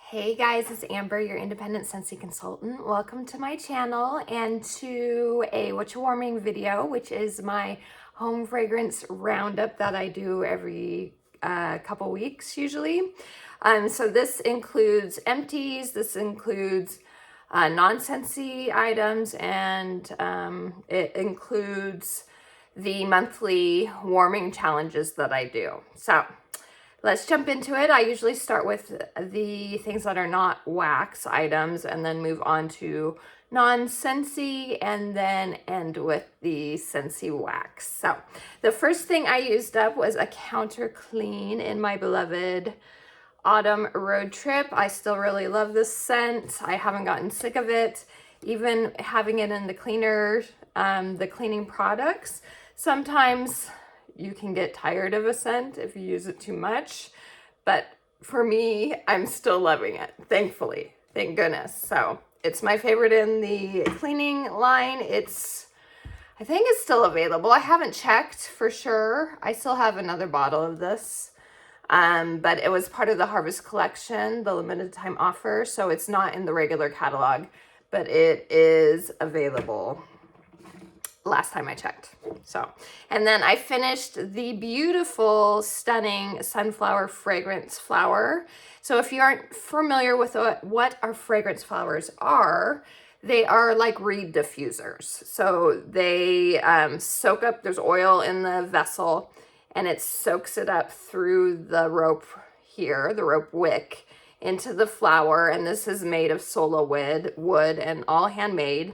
Hey guys, it's Amber, your independent Scentsy consultant. Welcome to my channel and to a Whatcha warming video, which is my home fragrance roundup that I do every couple weeks usually. So this includes empties, this includes non-Scentsy items, and it includes the monthly warming challenges that I do. So let's jump into it. I usually start with the things that are not wax items and then move on to non-Scentsy and then end with the Scentsy wax. So the first thing I used up was a counter clean in my beloved autumn road trip. I still really love this scent. I haven't gotten sick of it. Even having it in the cleaner, the cleaning products, sometimes you can get tired of a scent if you use it too much. But for me, I'm still loving it, thankfully. Thank goodness. So it's my favorite in the cleaning line. I think it's still available. I haven't checked for sure. I still have another bottle of this. But it was part of the Harvest Collection, the limited time offer. So it's not in the regular catalog, but it is available last time I checked. So, and then I finished the beautiful, stunning sunflower fragrance flower. So if you aren't familiar with what our fragrance flowers are, they are like reed diffusers. So they soak up, there's oil in the vessel, and it soaks it up through the rope here, the rope wick, into the flower. And this is made of sola wood and all handmade.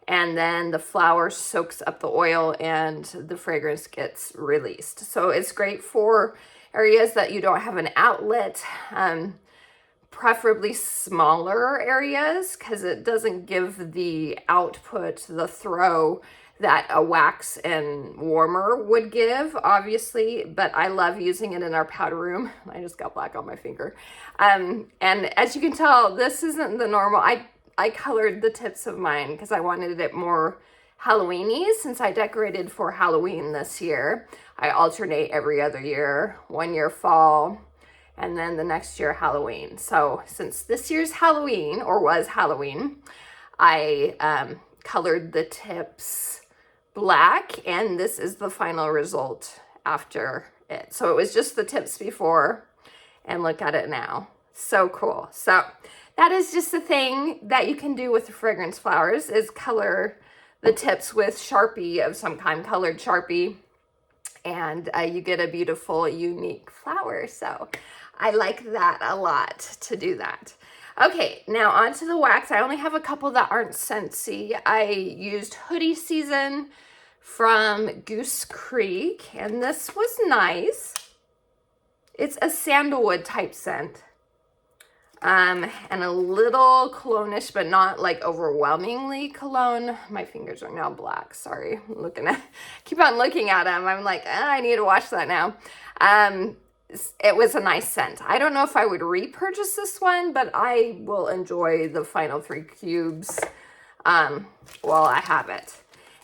And then the flower soaks up the oil and the fragrance gets released. So it's great for areas that you don't have an outlet, preferably smaller areas, because it doesn't give the output, the throw that a wax and warmer would give, obviously, but I love using it in our powder room. I just got black on my finger. And as you can tell, this isn't the normal. I colored the tips of mine because I wanted it more Halloween-y since I decorated for Halloween this year. I alternate every other year, 1 year fall, and then the next year Halloween. So since this year's Halloween, or was Halloween, I colored the tips black, and this is the final result after it. So it was just the tips before, and look at it now. So cool. So that is just a thing that you can do with the fragrance flowers, is color the tips with Sharpie of some kind, colored Sharpie, and you get a beautiful, unique flower. So I like that a lot to do that. Okay, now on to the wax. I only have a couple that aren't Scentsy. I used Hoodie Season from Goose Creek, and this was nice. It's a sandalwood type scent. And a little cologne-ish, but not like overwhelmingly cologne. My fingers are now black. Sorry, keep on looking at them. I'm like, I need to wash that now. It was a nice scent. I don't know if I would repurchase this one, but I will enjoy the final 3 cubes while I have it.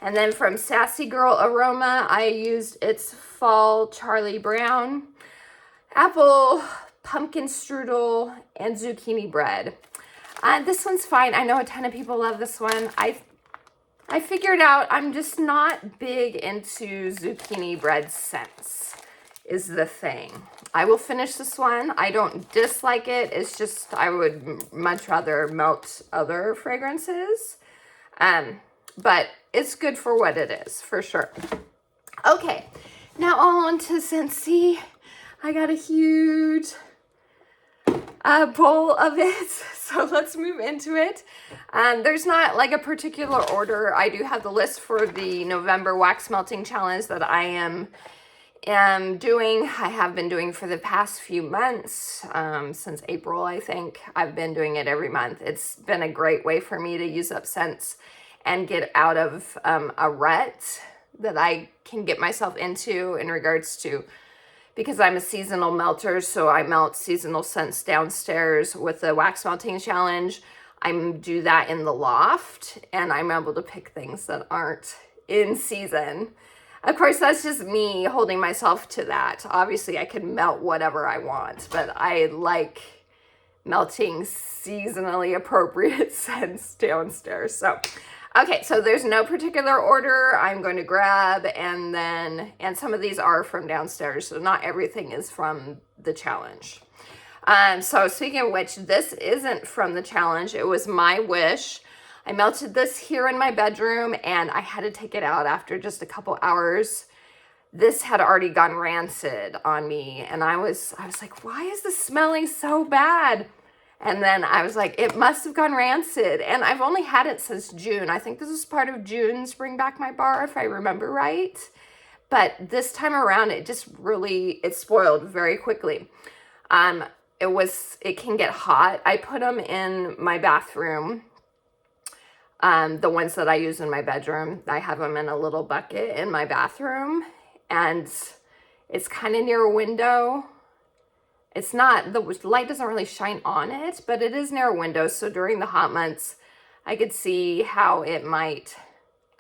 And then from Sassy Girl Aroma, I used its Fall Charlie Brown Apple Pumpkin Strudel and Zucchini Bread. This one's fine. I know a ton of people love this one. I figured out I'm just not big into zucchini bread scents is the thing. I will finish this one. I don't dislike it. It's just I would much rather melt other fragrances. But it's good for what it is, for sure. Okay, now on to Scentsy. I got a huge bowl of it, so let's move into it. There's not like a particular order. I do have the list for the November wax melting challenge that I am doing. I have been doing for the past few months, since April, I think. I've been doing it every month. It's been a great way for me to use up scents and get out of a rut that I can get myself into in regards to, because I'm a seasonal melter, so I melt seasonal scents downstairs with the wax melting challenge. I do that in the loft, and I'm able to pick things that aren't in season. Of course, that's just me holding myself to that. Obviously, I can melt whatever I want, but I like melting seasonally appropriate scents downstairs. So, okay, so there's no particular order I'm going to grab, and some of these are from downstairs, so not everything is from the challenge. So speaking of which, this isn't from the challenge. It was my wish. I melted this here in my bedroom, and I had to take it out after just a couple hours. This had already gone rancid on me, and I was like, why is this smelling so bad? And then I was like, it must have gone rancid. And I've only had it since June. I think this is part of June's Bring Back My Bar, if I remember right. But this time around, it spoiled very quickly. It can get hot. I put them in my bathroom. The ones that I use in my bedroom, I have them in a little bucket in my bathroom, and it's kind of near a window. It's not, the light doesn't really shine on it, but it is near a window. So during the hot months, I could see how it might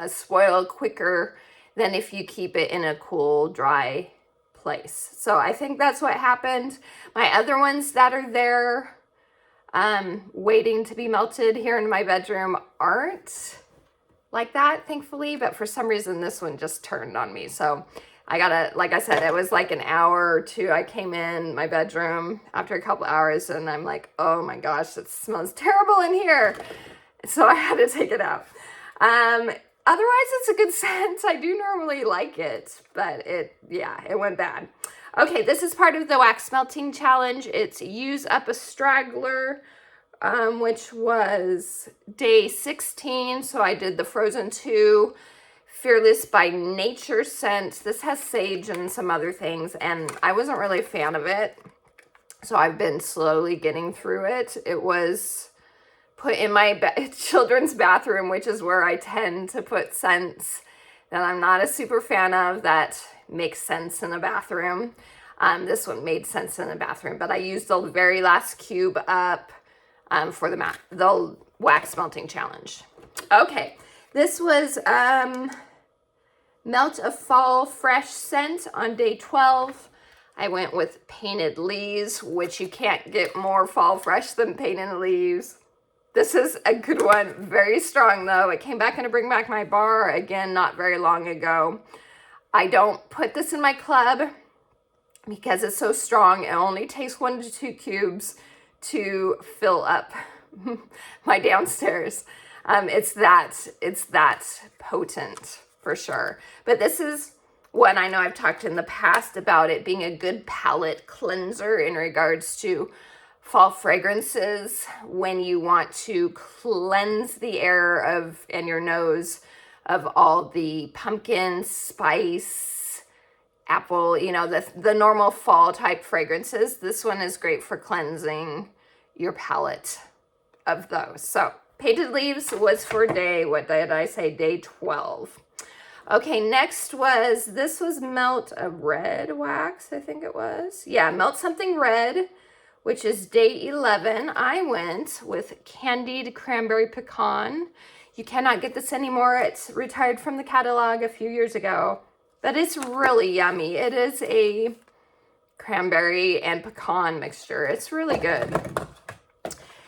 spoil quicker than if you keep it in a cool, dry place. So I think that's what happened. My other ones that are there waiting to be melted here in my bedroom aren't like that, thankfully, but for some reason this one just turned on me. So I gotta, like I said, it was like an hour or two. I came in my bedroom after a couple hours, and I'm like, oh my gosh, it smells terrible in here. So I had to take it out. Otherwise, it's a good scent. I do normally like it, but it went bad. Okay, this is part of the wax melting challenge. It's use up a straggler, which was day 16. So I did the Frozen 2 Fearless by Nature scent. This has sage and some other things, and I wasn't really a fan of it. So I've been slowly getting through it. It was put in my children's bathroom, which is where I tend to put scents that I'm not a super fan of that makes sense in a bathroom. This one made sense in the bathroom, but I used the very last cube up for the wax melting challenge. Okay, this was Melt a Fall Fresh scent on day 12. I went with Painted Leaves, which you can't get more fall fresh than Painted Leaves. This is a good one. Very strong, though. It came back in to Bring Back My Bar, again, not very long ago. I don't put this in my club because it's so strong. It only takes 1 to 2 cubes to fill up my downstairs. It's that potent for sure. But this is one I know I've talked in the past about it being a good palate cleanser in regards to fall fragrances when you want to cleanse the air and your nose of all the pumpkin, spice, apple, the normal fall type fragrances. This one is great for cleansing your palate of those. So Painted Leaves was for day 12. Okay, next this was Melt a Red Wax, I think it was. Yeah, Melt Something Red, which is day 11. I went with Candied Cranberry Pecan. You cannot get this anymore. It's retired from the catalog a few years ago, but it's really yummy. It is a cranberry and pecan mixture. It's really good.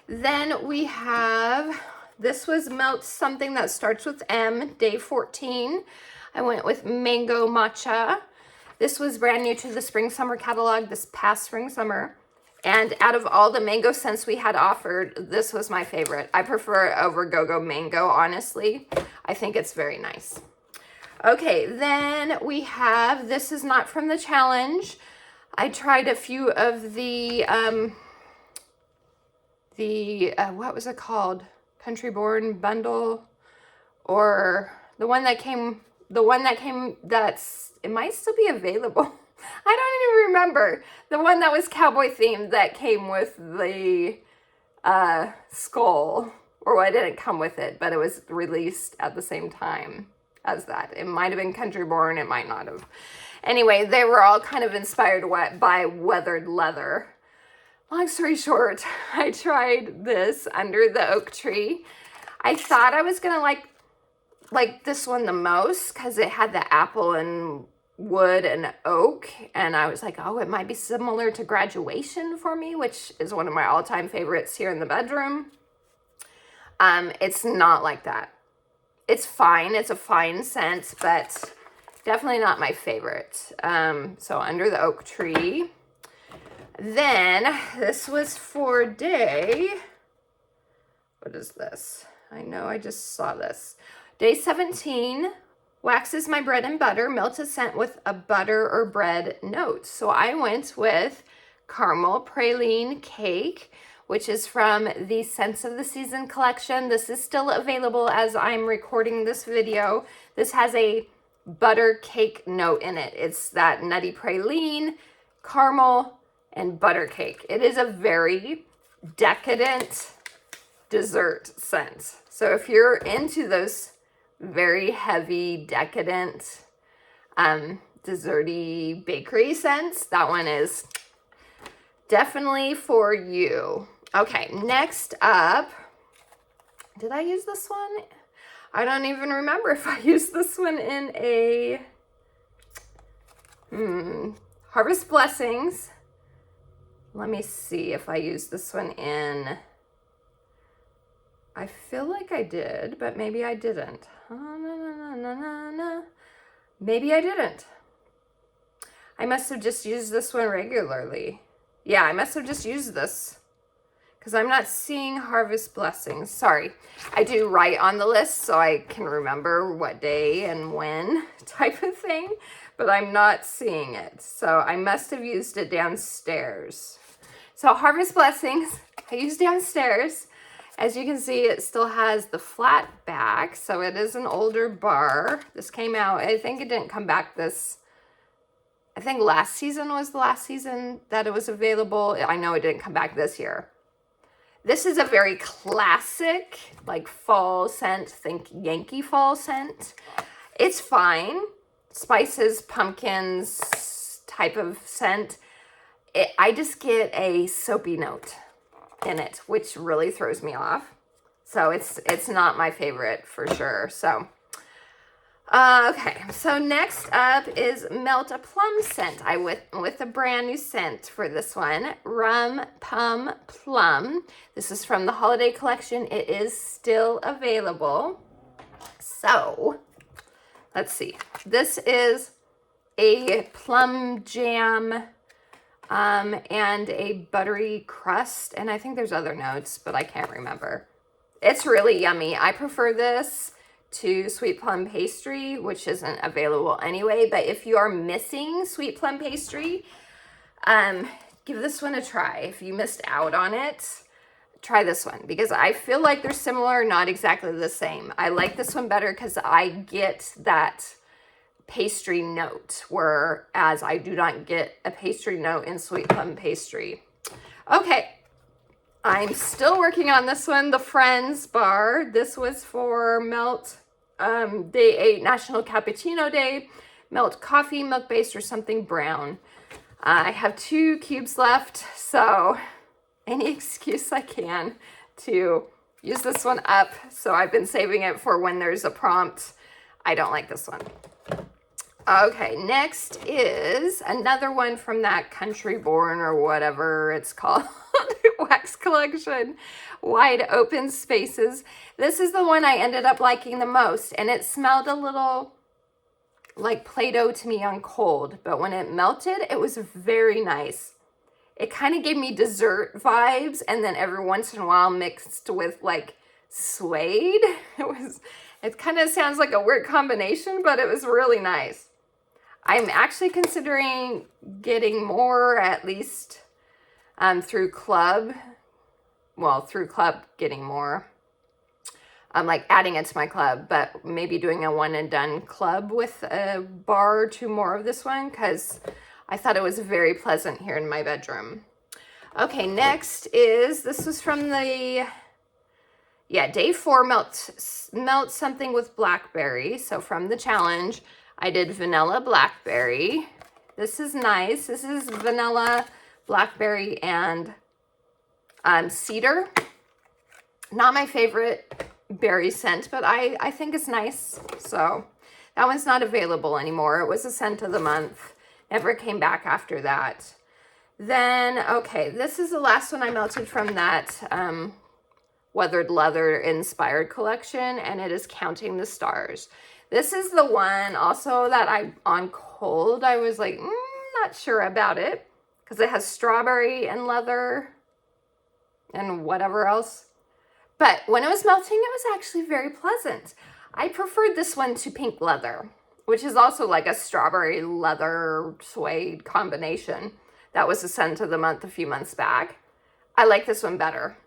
Then we have, this was Melt Something That Starts with M, day 14. I went with Mango Matcha. This was brand new to the Spring Summer catalog this past Spring Summer. And out of all the mango scents we had offered, this was my favorite. I prefer it over Go-Go Mango, honestly. I think it's very nice. Okay, then we have, this is not from the challenge. I tried a few of the what was it called? Country Born bundle, or the one that came, it might still be available. I don't even remember. The one that was cowboy themed that came with the skull, or well, it didn't come with it, but it was released at the same time as that. It might have been Country Born, it might not have. Anyway, they were all kind of inspired by weathered leather. Long story short, I tried this under the oak tree. I thought I was gonna like this one the most because it had the apple and wood and oak, and I was like, oh, it might be similar to Graduation for me, which is one of my all-time favorites here in the bedroom. It's not like that. It's fine. It's a fine scent, but definitely not my favorite. So Under the Oak Tree. Then this was for day, what is this? I know I just saw this. Day 17, Wax is my bread and butter, melted scent with a butter or bread note. So I went with Caramel Praline Cake, which is from the Scents of the Season collection. This is still available as I'm recording this video. This has a butter cake note in it. It's that nutty praline, caramel, and butter cake. It is a very decadent dessert scent. So if you're into those very heavy, decadent, desserty bakery scents, that one is definitely for you. Okay, next up, did I use this one? I don't even remember if I used this one in a Harvest Blessings. Let me see if I used this one in, I feel like I did, but maybe I didn't. Maybe I didn't. I must have just used this one regularly. Yeah, I must have just used this because I'm not seeing Harvest Blessings. Sorry, I do write on the list so I can remember what day and when type of thing, but I'm not seeing it. So I must have used it downstairs. So Harvest Blessings, I used downstairs. As you can see, it still has the flat back, so it is an older bar. This came out, I think it didn't come back this, I think last season was the last season that it was available. I know it didn't come back this year. This is a very classic, like fall scent, think Yankee fall scent. It's fine. Spices, pumpkins type of scent. I just get a soapy note in it, which really throws me off. So it's not my favorite for sure. So okay, so next up is Melt a Plum scent. I went with a brand new scent for this one, Rum Pum Plum. This is from the holiday collection. It is still available. So let's see. This is a plum jam and a buttery crust, and I think there's other notes, but I can't remember. It's really yummy. I prefer this to sweet plum pastry, which isn't available anyway, but if you are missing sweet plum pastry, give this one a try. If you missed out on it, try this one because I feel like they're similar, not exactly the same. I like this one better because I get that pastry note, whereas I do not get a pastry note in sweet plum pastry. Okay, I'm still working on this one, the Friends bar. This was for Melt Day 8, National Cappuccino Day, Melt coffee, milk-based, or something brown. I have 2 cubes left, so any excuse I can to use this one up. So I've been saving it for when there's a prompt. I don't like this one. Okay, next is another one from that Country Born or whatever it's called, wax collection, Wide Open Spaces. This is the one I ended up liking the most, and it smelled a little like Play-Doh to me on cold, but when it melted, it was very nice. It kind of gave me dessert vibes, and then every once in a while mixed with like suede. It kind of sounds like a weird combination, but it was really nice. I'm actually considering getting more, at least through Club. Well, through Club getting more. I'm like adding it to my club, but maybe doing a one and done club with a bar or 2 more of this one because I thought it was very pleasant here in my bedroom. Okay, next is, this was from the, day 4, melt something with blackberry. So from the challenge, I did vanilla blackberry. This is nice. This is vanilla, blackberry, and cedar. Not my favorite berry scent, but I think it's nice. So That one's not available anymore. It was a scent of the month. Never came back after that. Then, okay, this is the last one I melted from that Weathered Leather inspired collection, and it is Counting the Stars. This is the one also that on cold, I was like, not sure about it, because it has strawberry and leather and whatever else. But when it was melting, it was actually very pleasant. I preferred this one to pink leather, which is also like a strawberry leather suede combination. That was the scent of the month a few months back. I like this one better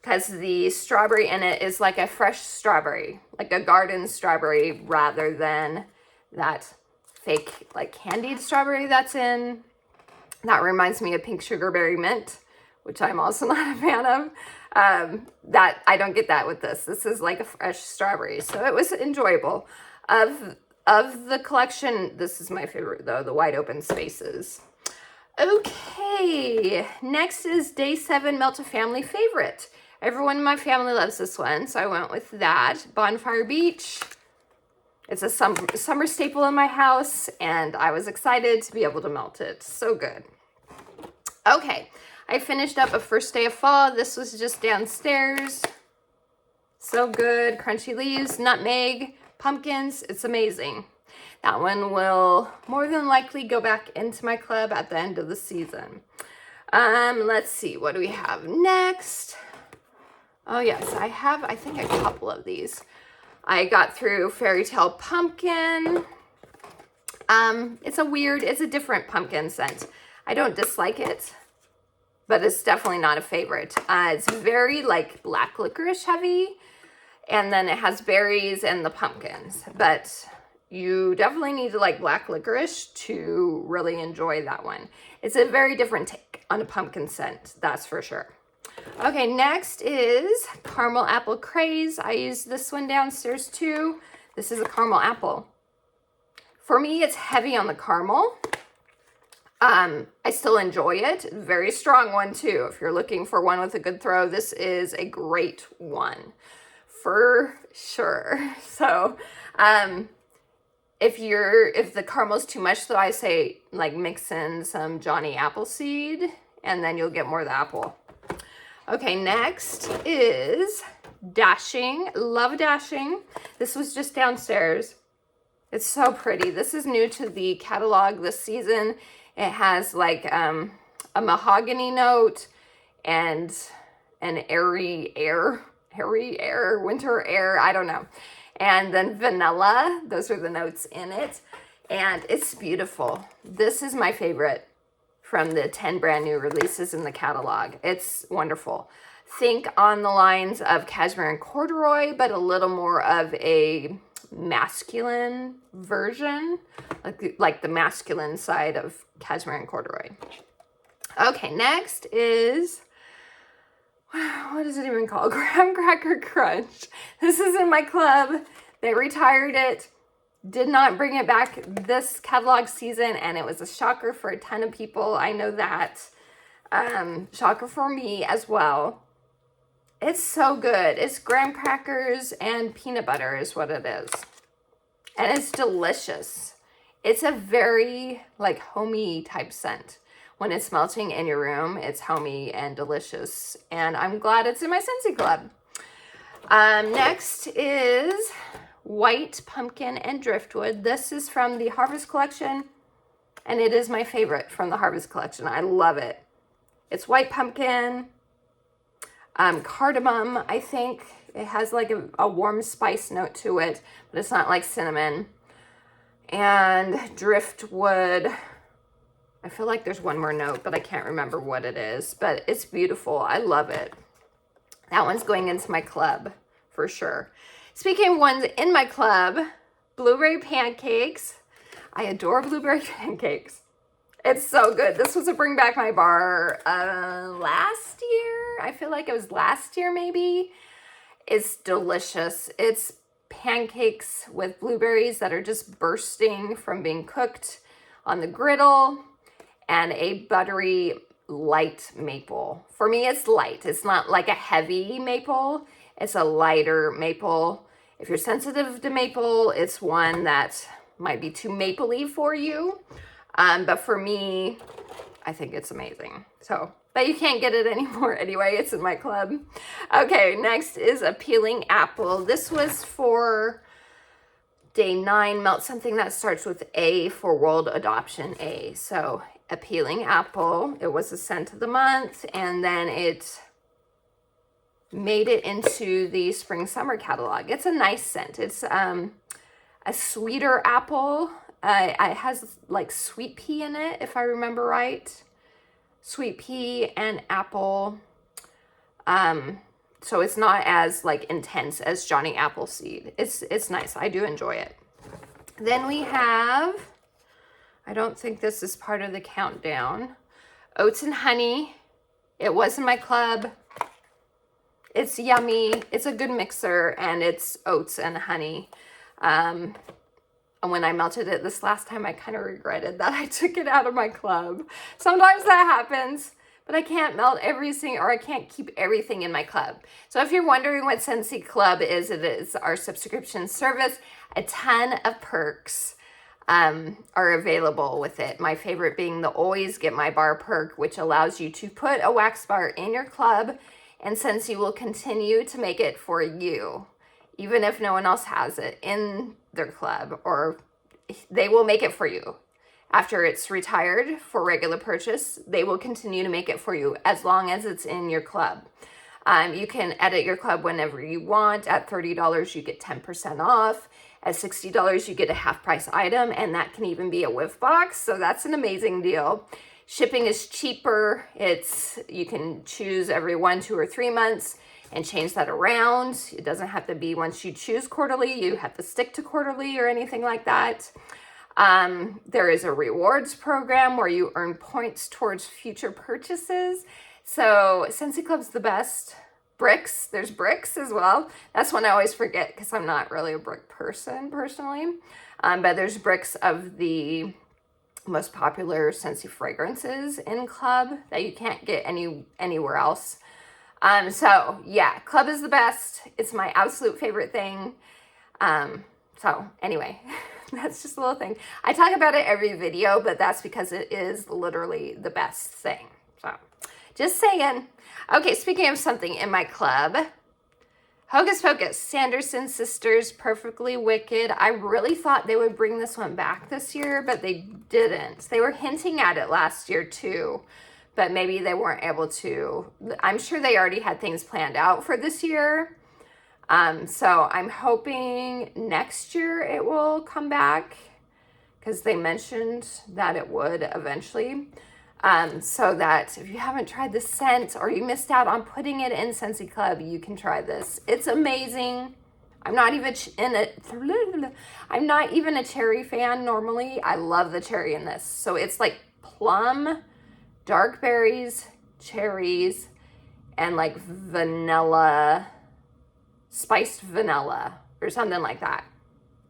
because the strawberry in it is like a fresh strawberry, like a garden strawberry, rather than that fake like candied strawberry that's in. That reminds me of pink sugarberry mint, which I'm also not a fan of. That I don't get that with this. This is like a fresh strawberry, so it was enjoyable. Of the collection, this is my favorite though, the Wide Open Spaces. Okay, next is Day 7 Melt a Family Favorite. Everyone in my family loves this one, so I went with that. Bonfire Beach. It's a summer staple in my house, and I was excited to be able to melt it. So good. Okay, I finished up a First Day of Fall. This was just downstairs. So good. Crunchy leaves, nutmeg, pumpkins. It's amazing. That one will more than likely go back into my club at the end of the season. Let's see, what do we have next? Oh yes, I think a couple of these. I got through Fairy Tale Pumpkin. It's a different pumpkin scent. I don't dislike it, but it's definitely not a favorite. It's very like black licorice heavy, and then it has berries and the pumpkins, but you definitely need to like black licorice to really enjoy that one. It's a very different take on a pumpkin scent, that's for sure. Okay, next is Caramel Apple Craze. I used this one downstairs too. This is a caramel apple. For me, it's heavy on the caramel. I still enjoy it. Very strong one too. If you're looking for one with a good throw, this is a great one for sure. So, if the caramel's too much, though, I say like mix in some Johnny Appleseed, and then you'll get more of the apple. Okay, next is Dashing. Love Dashing. This was just downstairs. It's so pretty. This is new to the catalog this season. It has like a mahogany note and an airy air, winter air, I don't know. And then vanilla, those are the notes in it. And it's beautiful. This is my favorite from the 10 brand new releases in the catalog. It's wonderful. Think on the lines of Cashmere and Corduroy, but a little more of a masculine version, like the masculine side of Cashmere and Corduroy. Okay, next is, what is it even called? Graham Cracker Crunch. This is in my club. They retired it. Did not bring it back this catalog season, and it was a shocker for a ton of people. I know that. Shocker for me as well. It's so good. It's graham crackers and peanut butter is what it is. And it's delicious. It's a very like homey type scent. When it's melting in your room, it's homey and delicious. And I'm glad it's in my Scentsy club. Next is White Pumpkin and Driftwood. This is from the Harvest Collection, and it is my favorite from the Harvest Collection. I love it. It's white pumpkin, cardamom, I think. It has like a warm spice note to it, but it's not like cinnamon. And driftwood. I feel like there's one more note, but I can't remember what it is. But it's beautiful. I love it. That one's going into my club for sure. Speaking of ones in my club, blueberry pancakes. I adore blueberry pancakes. It's so good. This was a Bring Back My Bar last year. I feel like it was last year maybe. It's delicious. It's pancakes with blueberries that are just bursting from being cooked on the griddle and a buttery light maple. For me, it's light. It's not like a heavy maple. It's a lighter maple. If you're sensitive to maple, it's one that might be too mapley for you. But for me, I think it's amazing. So, but you can't get it anymore anyway. It's in my club. Okay, next is a peeling apple. This was for day 9, melt something that starts with A for World Adoption A. So a peeling apple. It was a scent of the month, and then it made it into the spring summer catalog. It's a nice scent. It's a sweeter apple. It has like sweet pea in it, if I remember right. Sweet pea and apple. So it's not as like intense as Johnny Appleseed. It's nice. I do enjoy it. Then we have, I don't think this is part of the countdown, oats and honey. It was in my club. It's yummy. It's a good mixer, and it's oats and honey. And when I melted it this last time, I kind of regretted that I took it out of my club. Sometimes that happens, but I can't melt everything, or I can't keep everything in my club. So if you're wondering what Scentsy Club is, it is our subscription service. A ton of perks are available with it. My favorite being the Always Get My Bar perk, which allows you to put a wax bar in your club, and Scentsy will continue to make it for you, even if no one else has it in their club, or they will make it for you. After it's retired for regular purchase, they will continue to make it for you as long as it's in your club. You can edit your club whenever you want. At $30, you get 10% off. At $60, you get a half price item, and that can even be a whiff box. So that's an amazing deal. Shipping is cheaper. You can choose every 1, 2, or 3 months and change that around. It doesn't have to be once you choose quarterly, you have to stick to quarterly or anything like that. There is a rewards program where you earn points towards future purchases. So Scentsy Club's the best. Bricks, there's bricks as well. That's one I always forget because I'm not really a brick person personally. But there's bricks of the most popular Scentsy fragrances in club that you can't get anywhere else. So yeah, club is the best. It's my absolute favorite thing. So anyway, that's just a little thing. I talk about it every video, but that's because it is literally the best thing. So just saying. Okay, speaking of something in my club, Hocus Pocus, Sanderson Sisters, Perfectly Wicked. I really thought they would bring this one back this year, but they didn't. They were hinting at it last year too, but maybe they weren't able to. I'm sure they already had things planned out for this year. So I'm hoping next year it will come back because they mentioned that it would eventually. So that if you haven't tried the scent or you missed out on putting it in Scentsy Club, you can try this. It's amazing. I'm not even a cherry fan normally. I love the cherry in this. So it's like plum, dark berries, cherries, and like vanilla, spiced vanilla or something like that.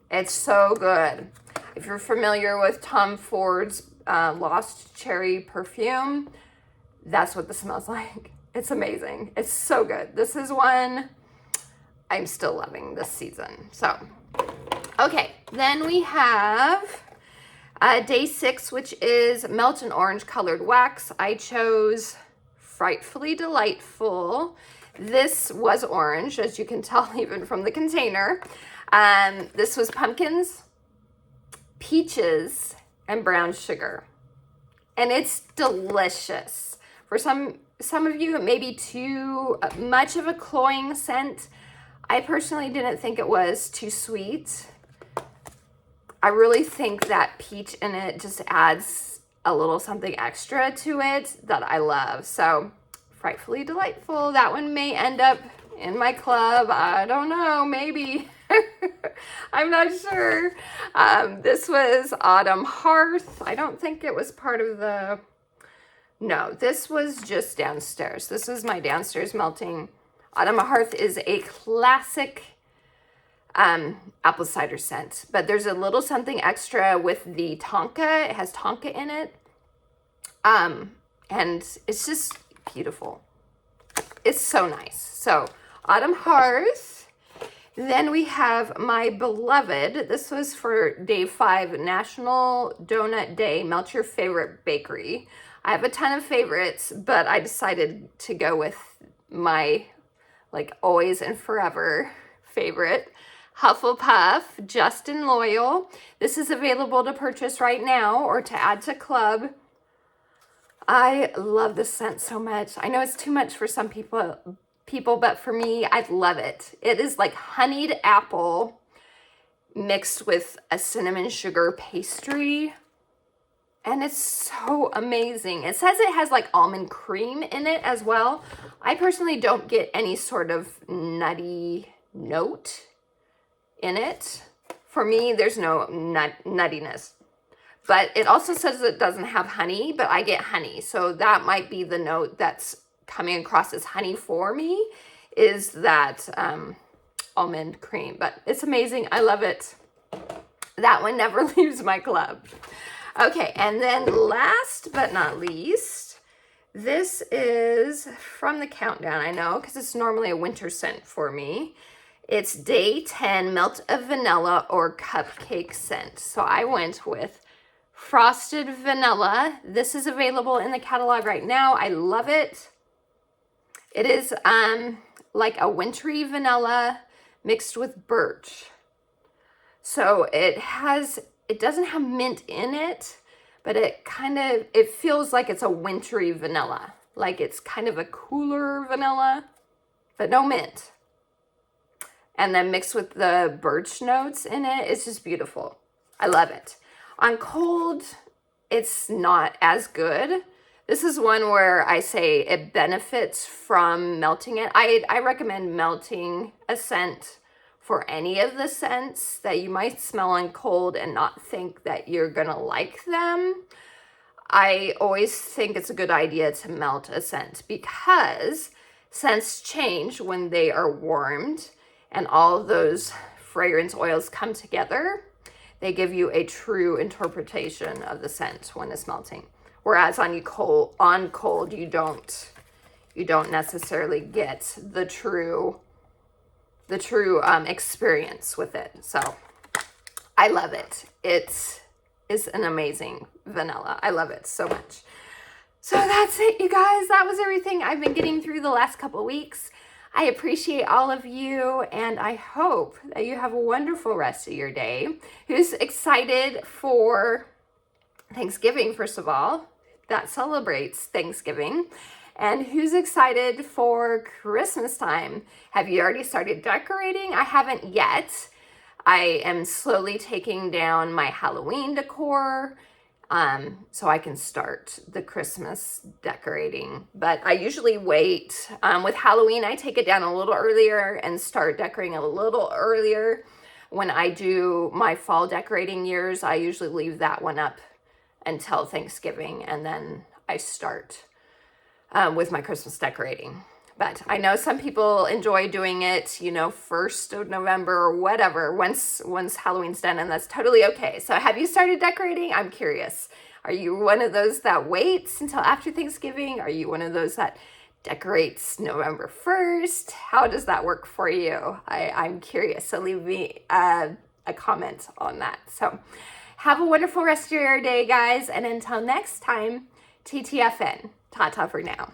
It's so good. If you're familiar with Tom Ford's Lost Cherry perfume, that's what this smells like. It's amazing. It's so good. This is one I'm still loving this season. So, okay, then we have day 6, which is Melt and Orange Colored Wax. I chose Frightfully Delightful. This was orange, as you can tell even from the container. This was pumpkins, peaches, and brown sugar. And it's delicious. For some of you, it may be too much of a cloying scent. I personally didn't think it was too sweet. I really think that peach in it just adds a little something extra to it that I love. So, Frightfully Delightful. That one may end up in my club. I don't know, maybe. I'm not sure. This was Autumn Hearth. I don't think it was part of the... No, this was just downstairs. This was my downstairs melting. Autumn Hearth is a classic apple cider scent, but there's a little something extra with the tonka. It has tonka in it. And it's just beautiful. It's so nice. So, Autumn Hearth. Then we have my beloved, this was for day 5, National Donut Day, melt your favorite bakery. I have a ton of favorites, but I decided to go with my like always and forever favorite, Hufflepuff Justin Loyal. This is available to purchase right now or to add to club. I love this scent so much. I know it's too much for some people, but for me, I love it. It is like honeyed apple mixed with a cinnamon sugar pastry. And it's so amazing. It says it has like almond cream in it as well. I personally don't get any sort of nutty note in it. For me, there's no nuttiness. But it also says it doesn't have honey, but I get honey. So that might be the note that's coming across as honey for me, is that almond cream. But it's amazing. I love it. That one never leaves my club. Okay, and then last but not least, this is from the countdown, I know, because it's normally a winter scent for me. It's day 10, melt a vanilla or cupcake scent. So I went with frosted vanilla. This is available in the catalog right now. I love it. It is like a wintry vanilla mixed with birch. So it doesn't have mint in it, but it feels like it's a wintry vanilla. Like it's kind of a cooler vanilla, but no mint. And then mixed with the birch notes in it, it's just beautiful. I love it. On cold, it's not as good. This is one where I say it benefits from melting it. I recommend melting a scent for any of the scents that you might smell on cold and not think that you're gonna like them. I always think it's a good idea to melt a scent because scents change when they are warmed and all those fragrance oils come together. They give you a true interpretation of the scent when it's melting. Whereas on cold, you don't necessarily get the true experience with it. So I love it. It is an amazing vanilla. I love it so much. So that's it, you guys. That was everything I've been getting through the last couple weeks. I appreciate all of you, and I hope that you have a wonderful rest of your day. Who's excited for Thanksgiving, first of all? That celebrates Thanksgiving. And who's excited for Christmas time? Have you already started decorating? I haven't yet. I am slowly taking down my Halloween decor so I can start the Christmas decorating. But I usually wait. With Halloween, I take it down a little earlier and start decorating a little earlier. When I do my fall decorating years, I usually leave that one up until Thanksgiving, and then I start with my Christmas decorating. But I know some people enjoy doing it, 1st of November or whatever, once Halloween's done, and that's totally okay. So have you started decorating? I'm curious. Are you one of those that waits until after Thanksgiving? Are you one of those that decorates November 1st? How does that work for you? I'm curious. So leave me a comment on that. So have a wonderful rest of your day, guys. And until next time, TTFN. Ta-ta for now.